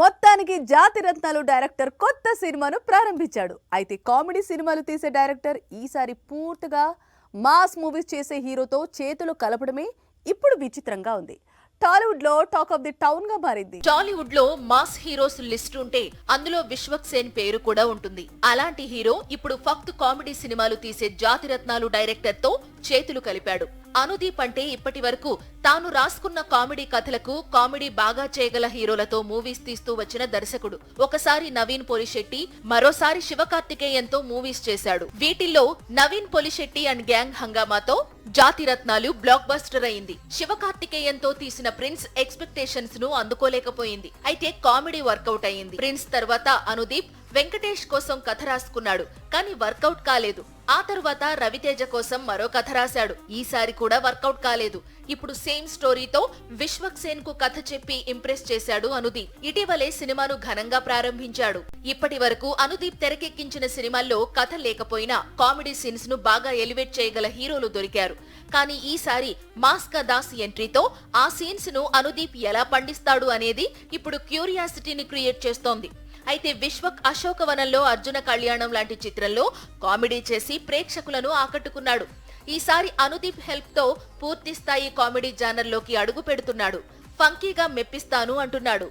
మొత్తానికి జాతిరత్నాలు డైరెక్టర్ కొత్త సినిమాను ప్రారంభించాడు. అయితే కామెడీ సినిమాలు తీసే డైరెక్టర్ ఈసారి పూర్తిగా మాస్ మూవీస్ చేసే హీరోతో చేతులు కలపడమే ఇప్పుడు విచిత్రంగా ఉంది. టాలీవుడ్ లో టాక్ ఆఫ్ ది టౌన్ గా మారింది. టాలీవుడ్ లో మాస్ హీరోస్ లిస్ట్ ఉంటే అందులో విశ్వక్ సేన్ పేరు కూడా ఉంటుంది. అలాంటి హీరో ఇప్పుడు ఫక్త్ కామెడీ సినిమాలు తీసే జాతిరత్నాలు డైరెక్టర్ తో చేతులు కలిపాడు. అనుదీప్ అంటే ఇప్పటి వరకు తాను రాసుకున్న కామెడీ కథలకు కామెడీ బాగా చేయగల హీరోలతో మూవీస్ తీస్తూ వచ్చిన దర్శకుడు. ఒకసారి నవీన్ పొలిశెట్టి, మరోసారి శివకార్తికేయన్తో మూవీస్ చేశాడు. వీటిల్లో నవీన్ పొలిశెట్టి అండ్ గ్యాంగ్ హంగామాతో జాతిరత్నాలు బ్లాక్ బస్టర్ అయింది. శివకార్తికేయన్తో తీసిన ప్రిన్స్ ఎక్స్పెక్టేషన్స్ ను అందుకోలేకపోయింది. అయితే కామెడీ వర్కౌట్ అయింది. ప్రిన్స్ తర్వాత అనుదీప్ వెంకటేష్ కోసం కథ రాసుకున్నాడు, కానీ వర్కౌట్ కాలేదు. ఆ తరువాత రవితేజ కోసం మరో కథ రాశాడు. ఈసారి కూడా వర్కౌట్ కాలేదు. ఇప్పుడు సేమ్ స్టోరీతో విశ్వక్ సేన్ కు కథ చెప్పి ఇంప్రెస్ చేశాడు అనుదీప్. ఇటీవలే సినిమాను ఘనంగా ప్రారంభించాడు. ఇప్పటి వరకు అనుదీప్ తెరకెక్కించిన సినిమాల్లో కథ లేకపోయినా కామెడీ సీన్స్ ను బాగా ఎలివేట్ చేయగల హీరోలు దొరికారు. కానీ ఈసారి మాస్కా దాస్ ఎంట్రీతో ఆ సీన్స్ ను అనుదీప్ ఎలా పండిస్తాడు అనేది ఇప్పుడు క్యూరియాసిటీని క్రియేట్ చేస్తోంది. అయితే విశ్వక్ అశోకవనంలో అర్జున కళ్యాణం లాంటి చిత్రంలో కామెడీ చేసి ప్రేక్షకులను ఆకట్టుకున్నాడు. ఈసారి అనుదీప్ హెల్ప్ తో పూర్తి స్థాయి కామెడీ జానర్ లోకి అడుగు పెడుతున్నాడు. ఫంకీగా మెప్పిస్తాను అంటున్నాడు.